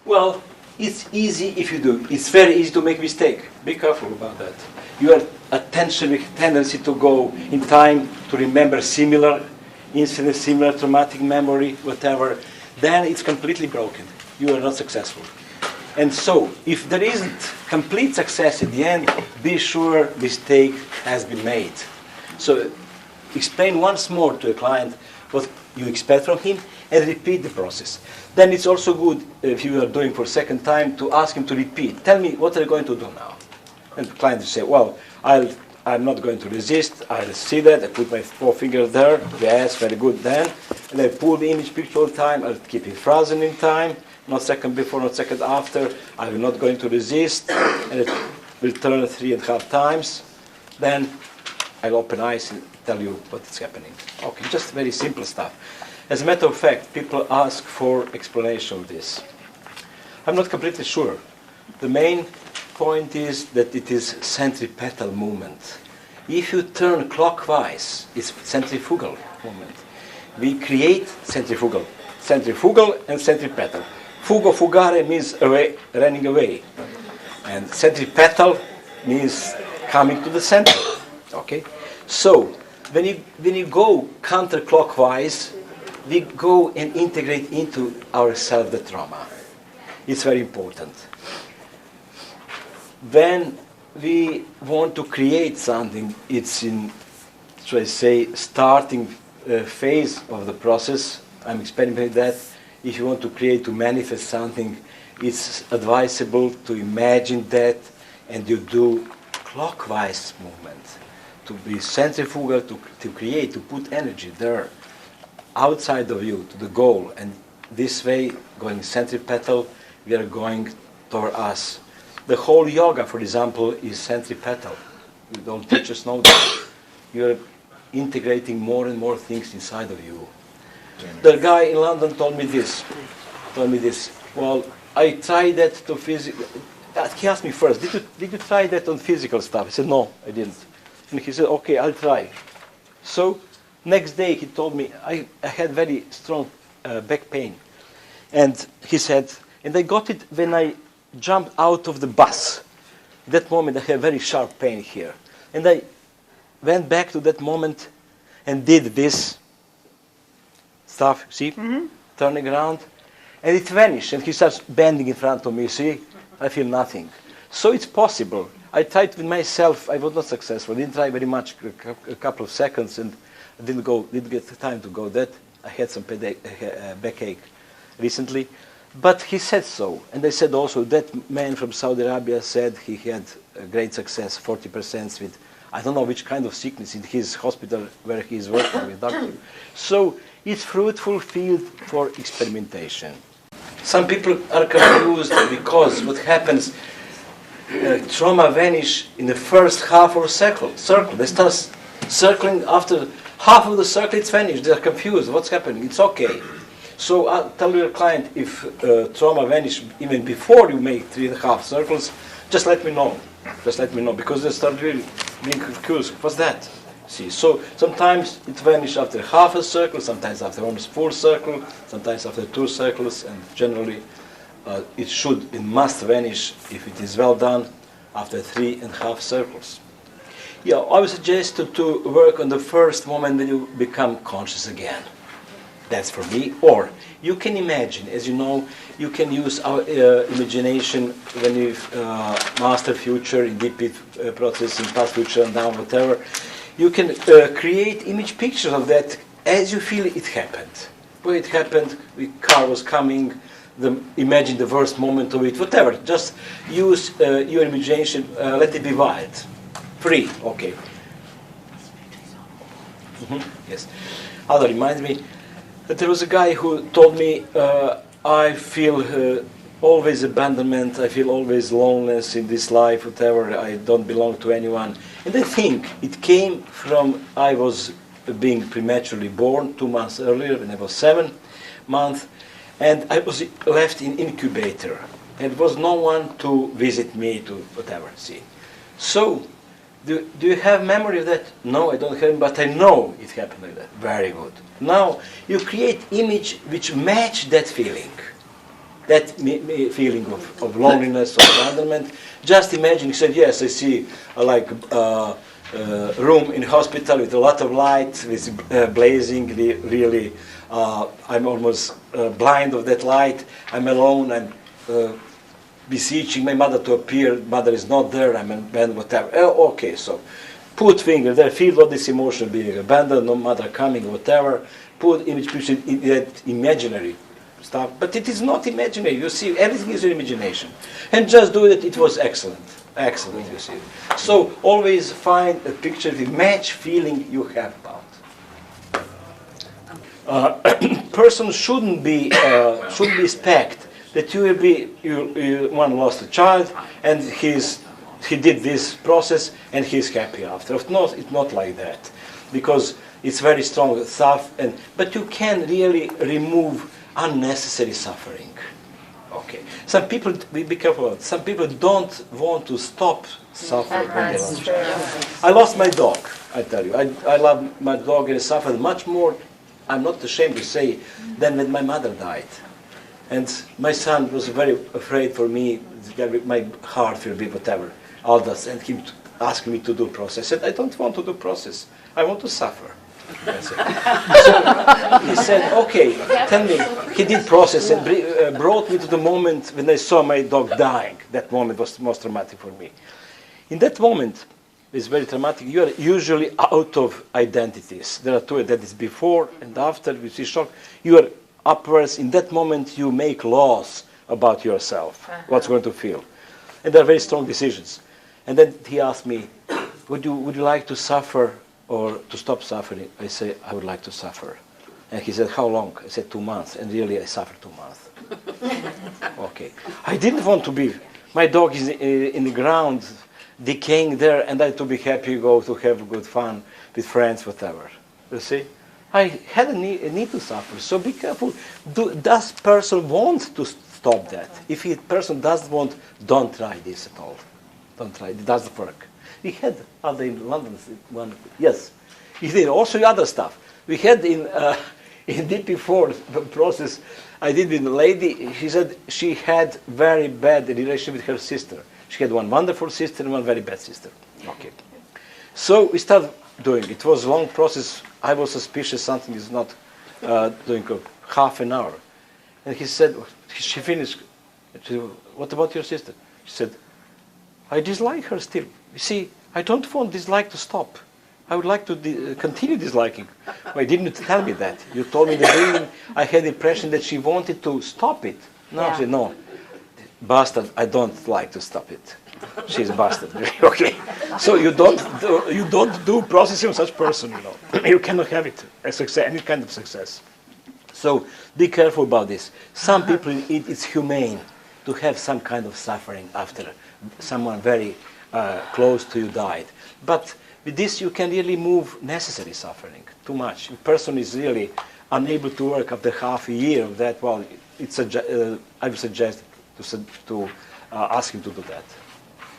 Well, it's easy if you do. It's very easy to make mistake. Be careful about that. You have a tendency to go in time to remember similar incidents, similar traumatic memory, whatever. Then it's completely broken. You are not successful. And so, if there isn't complete success at the end, be sure mistake has been made. So, explain once more to a client what you expect from him and repeat the process. Then it's also good, if you are doing for a second time, to ask him to repeat. Tell me, what are you going to do now? And the client will say, well, I'm not going to resist. I'll see that. I put my forefinger there. Yes, very good then. And I pull the image picture all the time. I'll keep it frozen in time. Not second before, not second after. I'm not going to resist. And it will turn 3.5 times. Then I'll open eyes and tell you what is happening. Okay, just very simple stuff. As a matter of fact, people ask for explanation of this. I'm not completely sure. The main point is that it is centripetal movement. If you turn clockwise, it's centrifugal movement. We create centrifugal and centripetal. Fugo fugare means away, running away, and centripetal means coming to the center. Okay, so when you go counterclockwise, we go and integrate into ourselves the trauma. It's very important. When we want to create something, it's in, should I say, starting phase of the process. I'm experimenting that. If you want to create, to manifest something, it's advisable to imagine that, and you do clockwise movement, to be centrifugal, to create, to put energy there, outside of you, to the goal. And this way, going centripetal, we are going toward us. The whole yoga, for example, is centripetal. All teachers know that. You're integrating more and more things inside of you. The guy in London told me this. Well, I tried that to physical. He asked me first, did you try that on physical stuff? I said, no, I didn't. And he said, okay, I'll try. So next day he told me I had very strong back pain. And he said, and I got it when I jumped out of the bus. That moment I had very sharp pain here. And I went back to that moment and did this stuff, see, turning around, and it vanished, and he starts bending in front of me, see, I feel nothing. So it's possible. I tried with myself, I was not successful, I didn't try very much, a couple of seconds, and I didn't get the time to go that. I had some backache recently, but he said so, and I said also, that man from Saudi Arabia said he had a great success, 40% with, I don't know which kind of sickness in his hospital where he is working with doctor. So it's fruitful field for experimentation. Some people are confused because what happens, trauma vanish in the first half of a circle. They start circling after half of the circle, it's vanished. They're confused. What's happening? It's okay. So I'll tell your client, if trauma vanish even before you make 3.5 circles, just let me know. Just let me know, because they start really being confused. What's that? See, so sometimes it vanishes after half a circle, sometimes after almost full circle, sometimes after 2 circles, and generally it must vanish, if it is well done, after 3.5 circles. Yeah, I would suggest to work on the first moment when you become conscious again. That's for me. Or you can imagine, as you know, you can use our imagination when you master future in deep processing, past, future, and now, whatever. You can create image pictures of that as you feel it happened. When it happened, the car was coming, imagine the worst moment of it, whatever. Just use your imagination, let it be wild. Free, okay. Yes. Other reminds me that there was a guy who told me, I feel always abandonment, I feel always loneliness in this life, whatever, I don't belong to anyone. And I think it came from, I was being prematurely born 2 months earlier when I was 7 months, and I was left in incubator. And there was no one to visit me, to whatever, see. So, do you have memory of that? No, I don't have, but I know it happened like that. Very good. Now, you create image which match that feeling. that feeling of loneliness, of abandonment. Just imagine, he said, yes, I see room in hospital with a lot of light, with blazing, really, I'm almost blind of that light. I'm alone, I'm beseeching my mother to appear. Mother is not there, I'm abandoned, whatever. Okay, so put finger there, feel all this emotion being abandoned, no mother coming, whatever. Put image picture in that imaginary stuff, but it is not imaginary. You see, everything is your imagination. And just do it, it was excellent. Excellent, you see. So always find a picture that match feeling you have about. Person shouldn't be expect that you will be one lost a child and he did this process and he's happy after. It's not like that, because it's very strong stuff. But you can really remove unnecessary suffering. Okay. Some people, be careful. Some people don't want to stop suffering when they lost. I lost my dog. I tell you, I love my dog and I suffered much more. I'm not ashamed to say than when my mother died. And my son was very afraid for me. My heart will be whatever, all that, and he asked me to do process. I said, I don't want to do process. I want to suffer. So he said, okay, tell me. He did process and brought me to the moment when I saw my dog dying. That moment was the most traumatic for me. In that moment, it's very traumatic. You are usually out of identities. There are two identities, before and after. You see shock. You are upwards. In that moment, you make laws about yourself, what's going to feel. And they're very strong decisions. And then he asked me, would you like to suffer or to stop suffering? I say, I would like to suffer. And he said, how long? I said, 2 months. And really, I suffered 2 months. Okay. I didn't want to be. My dog is in the ground, decaying there, and I had to be happy, go to have good fun with friends, whatever. You see? I had a need to suffer. So be careful. Does person want to stop that? If a person doesn't want, don't try this at all. Don't try. It doesn't work. We had other in London one. Yes, he did also other stuff. We had in DP4 process. I did with a lady. She said she had very bad relationship with her sister. She had one wonderful sister and one very bad sister. Okay, so we started doing it. It was a long process. I was suspicious something is not doing half an hour, and he said she finished. Said, what about your sister? She said, I dislike her still. You see, I don't want dislike to stop. I would like to continue disliking. Why didn't you tell me that? You told me in the beginning. I had the impression that she wanted to stop it. No, she said, no. Bastard, I don't like to stop it. She's a bastard. Okay. So you don't do processing on such person, you know. You cannot have it, a success, any kind of success. So be careful about this. Some people, it's humane to have some kind of suffering after someone very close to you died. But with this, you can really move necessary suffering too much. If a person is really unable to work after half a year of that, well, I would suggest to ask him to do that.